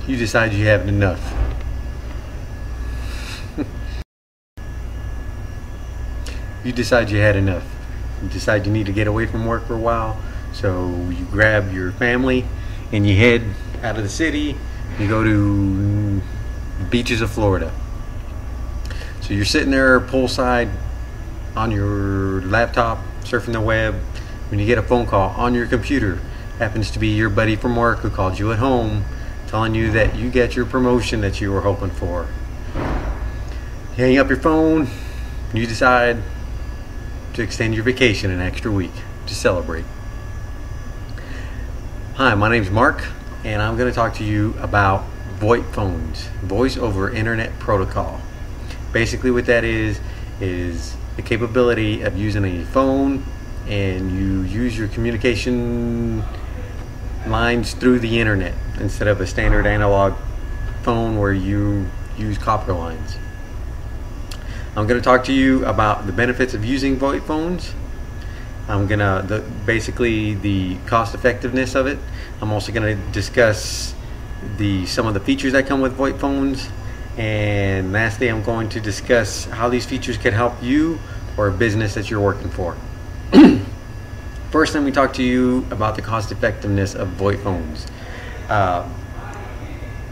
you decide you have enough. You decide you had enough. You decide you need to get away from work for a while, so you grab your family and you head out of the city. You go to the beaches of Florida. So you're sitting there poolside on your laptop surfing the web when you get a phone call on your computer. Happens to be your buddy from work who called you at home telling you that you get your promotion that you were hoping for. You hang up your phone, you decide to extend your vacation an extra week to celebrate. Hi, my name's Mark, and I'm going to talk to you about VoIP phones, voice over internet protocol. Basically what that is the capability of using a phone and you use your communication lines through the internet instead of a standard analog phone where you use copper lines. I'm going to talk to you about the benefits of using VoIP phones. I'm going to basically the cost effectiveness of it. I'm also going to discuss some of the features that come with VoIP phones, and lastly I'm going to discuss how these features can help you or a business that you're working for. First, let me talk to you about the cost effectiveness of VoIP phones.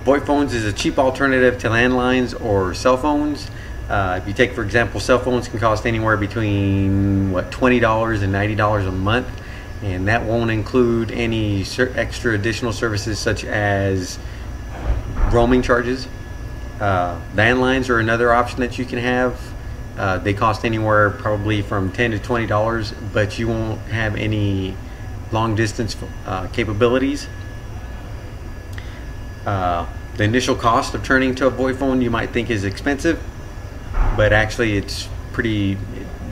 VoIP phones is a cheap alternative to landlines or cell phones. If you take, for example, cell phones can cost anywhere between $20 and $90 a month, and that won't include any extra additional services such as roaming charges. Landlines are another option that you can have. They cost anywhere probably from $10 to $20, but you won't have any long distance capabilities. The initial cost of turning to a VoIP phone you might think is expensive, but actually it's the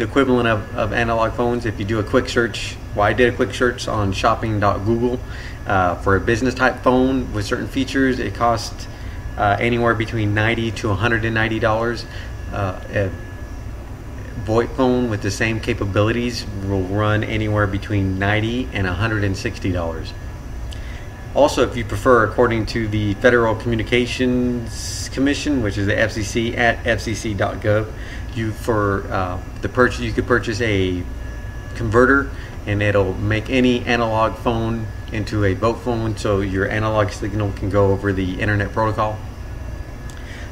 equivalent of analog phones. If you do a quick search, I did a quick search on shopping.google for a business type phone with certain features. It costs anywhere between $90 to $190. A VoIP phone with the same capabilities will run anywhere between $90 and $160. Also, if you prefer, according to the Federal Communications Commission, which is the FCC, at fcc.gov, you could purchase a converter, and it'll make any analog phone into a VoIP phone, so your analog signal can go over the internet protocol.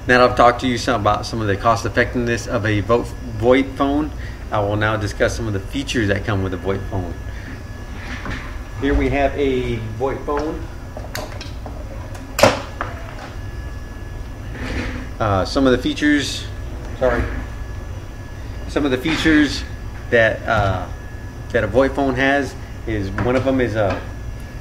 Now I've talked to you about some of the cost effectiveness of a VoIP phone. I will now discuss some of the features that come with a VoIP phone. Here we have a VoIP phone. Some of the features that a VoIP phone has is, one of them is a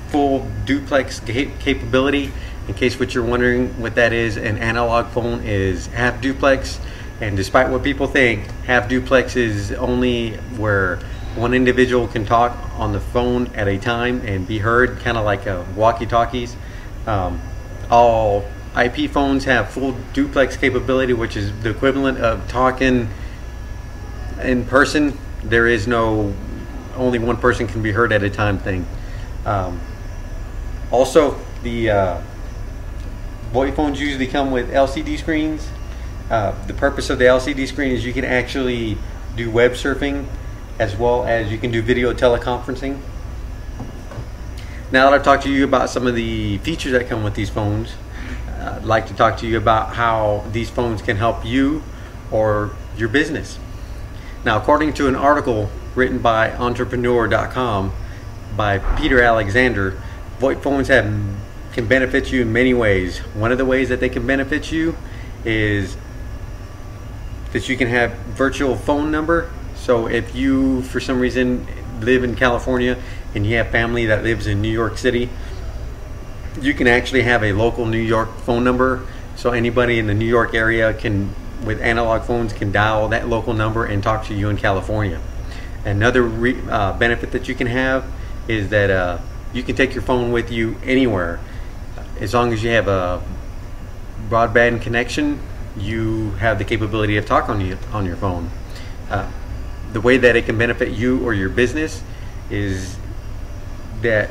full duplex capability. In case what you're wondering what that is, an analog phone is half duplex, and despite what people think, half duplex is only where one individual can talk on the phone at a time and be heard, kind of like walkie-talkies. All IP phones have full duplex capability, which is the equivalent of talking in person. There is no only one person can be heard at a time thing. Also, the VoIP phones usually come with LCD screens. The purpose of the LCD screen is you can actually do web surfing, as well as you can do video teleconferencing. Now that I've talked to you about some of the features that come with these phones, I'd like to talk to you about how these phones can help you or your business. Now, according to an article written by entrepreneur.com by Peter Alexander, VoIP phones can benefit you in many ways. One of the ways that they can benefit you is that you can have virtual phone number. So if you, for some reason, live in California and you have family that lives in New York City, you can actually have a local New York phone number. So anybody in the New York area with analog phones can dial that local number and talk to you in California. Another benefit that you can have is that you can take your phone with you anywhere. As long as you have a broadband connection, you have the capability of talking on your phone. The way that it can benefit you or your business is that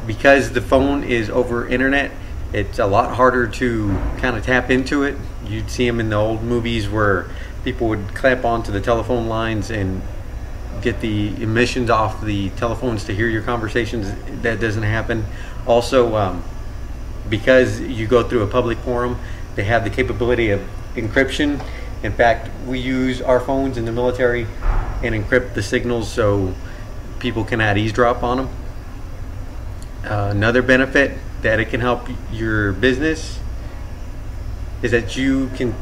because the phone is over internet, It's a lot harder to kind of tap into it. You'd see them in the old movies where people would clamp onto the telephone lines and get the emissions off the telephones to hear your conversations. That doesn't happen. Also, because you go through a public forum, they have the capability of encryption. In fact, we use our phones in the military and encrypt the signals so people cannot eavesdrop on them. Another benefit that it can help your business is that you can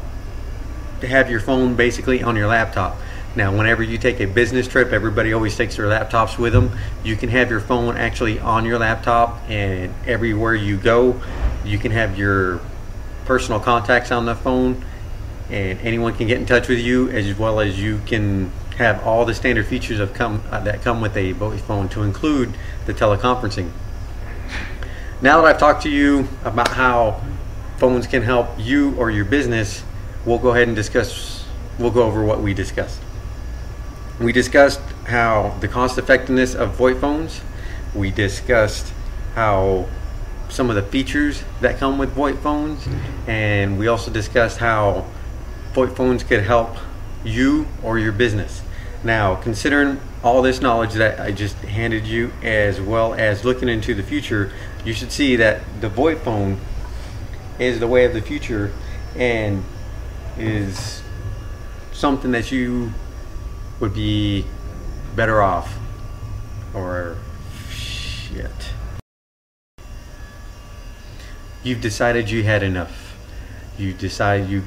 have your phone basically on your laptop. Now, whenever you take a business trip, everybody always takes their laptops with them. You can have your phone actually on your laptop, and everywhere you go, you can have your personal contacts on the phone, and anyone can get in touch with you, as well as you can have all the standard features that come with a voice phone, to include the teleconferencing. Now that I've talked to you about how phones can help you or your business, we'll go ahead and we'll go over what we discussed. We discussed how the cost effectiveness of VoIP phones. We discussed how some of the features that come with VoIP phones, and we also discussed how VoIP phones could help you or your business. Now, considering all this knowledge that I just handed you, as well as looking into the future, you should see that the VoIP phone is the way of the future and is something that you would be better off. Or shit. You've decided you had enough. You decided you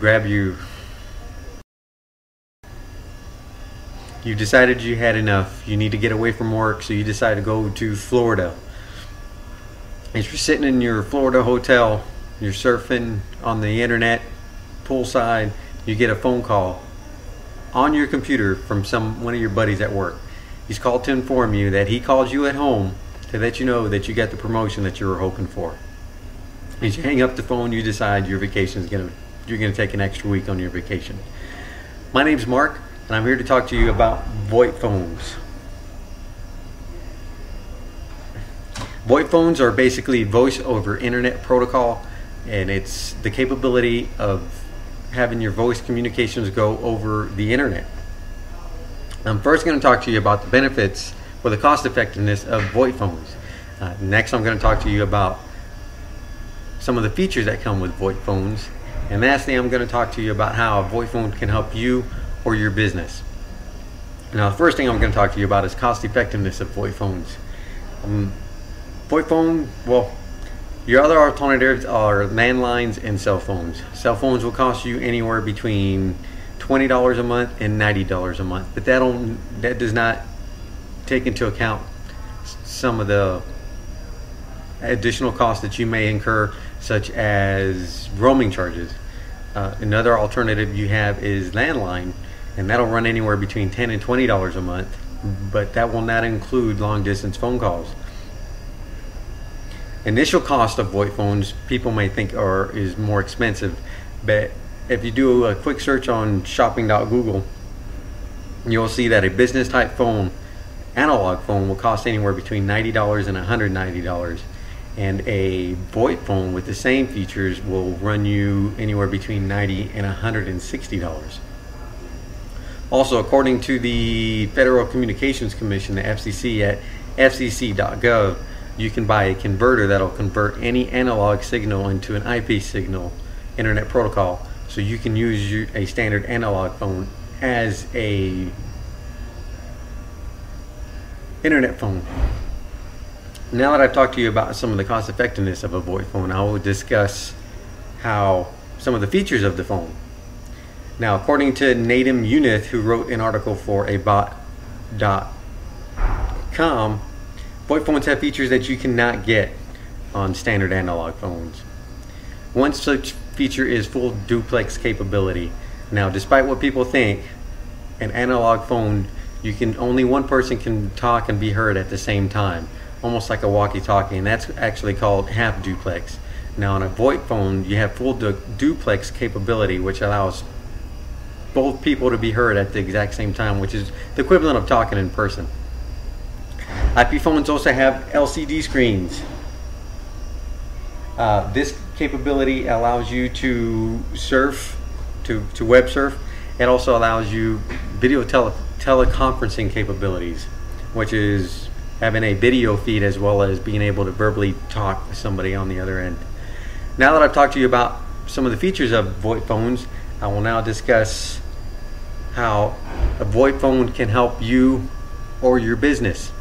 decided you had enough. You need to get away from work, so you decide to go to Florida. As you're sitting in your Florida hotel, you're surfing on the internet, poolside, you get a phone call on your computer from one of your buddies at work. He's called to inform you that he called you at home to let you know that you got the promotion that you were hoping for. As you hang up the phone, you decide your vacation you're gonna take an extra week on your vacation. My name's Mark, and I'm here to talk to you about VoIP phones. VoIP phones are basically voice over internet protocol, and it's the capability of having your voice communications go over the internet. I'm first going to talk to you about the benefits or the cost effectiveness of VoIP phones. Next, I'm going to talk to you about some of the features that come with VoIP phones. And lastly, I'm going to talk to you about how a VoIP phone can help you or your business. Now, the first thing I'm going to talk to you about is cost effectiveness of VoIP phones. VoIP phone, well, your other alternatives are landlines and cell phones. Cell phones will cost you anywhere between $20 a month and $90 a month, but that does not take into account some of the additional costs that you may incur, such as roaming charges. Another alternative you have is landline, and that'll run anywhere between $10 and $20 a month, but that will not include long distance phone calls. Initial cost of VoIP phones, people may think is more expensive, but if you do a quick search on shopping.google, you'll see that a business type phone, analog phone, will cost anywhere between $90 and $190, and a VoIP phone with the same features will run you anywhere between $90 and $160. Also, according to the Federal Communications Commission, the FCC, at fcc.gov, you can buy a converter that'll convert any analog signal into an IP signal, internet protocol, so you can use a standard analog phone as a internet phone. Now that I've talked to you about some of the cost effectiveness of a VoIP phone, I will discuss some of the features of the phone. Now, according to Nadim Younath, who wrote an article for abot.com, VoIP phones have features that you cannot get on standard analog phones. One such feature is full duplex capability. Now, despite what people think, an analog phone, only one person can talk and be heard at the same time, almost like a walkie-talkie, and that's actually called half duplex. Now, on a VoIP phone, you have full duplex capability, which allows both people to be heard at the exact same time, which is the equivalent of talking in person. IP phones also have LCD screens. This capability allows you to surf, to web surf. It also allows you video teleconferencing capabilities, which is having a video feed as well as being able to verbally talk to somebody on the other end. Now that I've talked to you about some of the features of VoIP phones, I will now discuss how a VoIP phone can help you or your business.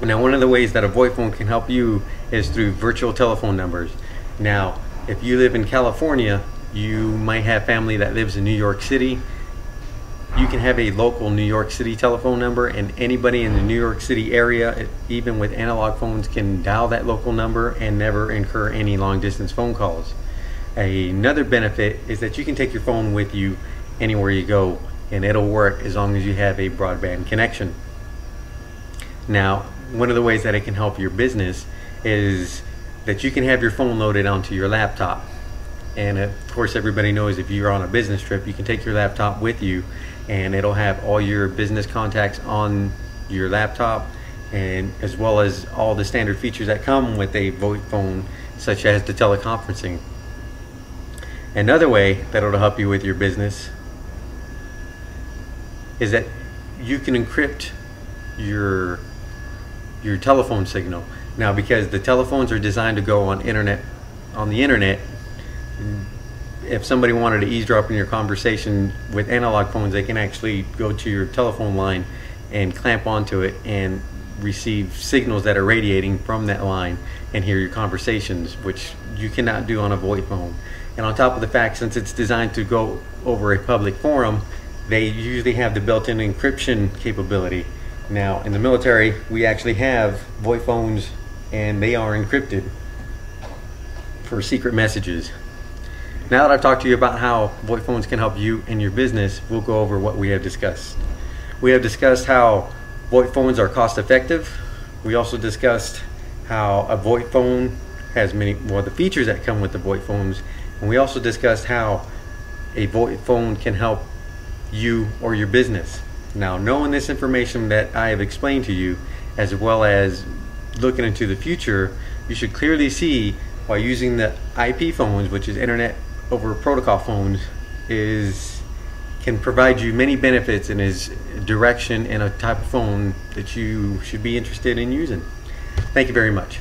Now, one of the ways that a VoIP phone can help you is through virtual telephone numbers. Now, if you live in California, you might have family that lives in New York City. You can have a local New York City telephone number, and anybody in the New York City area, even with analog phones, can dial that local number and never incur any long distance phone calls. Another benefit is that you can take your phone with you anywhere you go, and it'll work as long as you have a broadband connection. Now, one of the ways that it can help your business is that you can have your phone loaded onto your laptop. And of course, everybody knows if you're on a business trip, you can take your laptop with you, and it'll have all your business contacts on your laptop, and as well as all the standard features that come with a VoIP phone, such as the teleconferencing. Another way that it'll help you with your business is that you can encrypt your telephone signal. Now, because the telephones are designed to go on the internet, if somebody wanted to eavesdrop in your conversation with analog phones, they can actually go to your telephone line and clamp onto it and receive signals that are radiating from that line and hear your conversations, which you cannot do on a VoIP phone. And on top of the fact, since it's designed to go over a public forum, they usually have the built-in encryption capability. Now, in the military, we actually have VoIP phones, and they are encrypted for secret messages. Now that I've talked to you about how VoIP phones can help you and your business, we'll go over what we have discussed. We have discussed how VoIP phones are cost effective. We also discussed how a VoIP phone has the features that come with the VoIP phones. And we also discussed how a VoIP phone can help you or your business. Now, knowing this information that I have explained to you, as well as looking into the future, you should clearly see why using the IP phones, which is Internet over Protocol phones, can provide you many benefits and is direction in a type of phone that you should be interested in using. Thank you very much.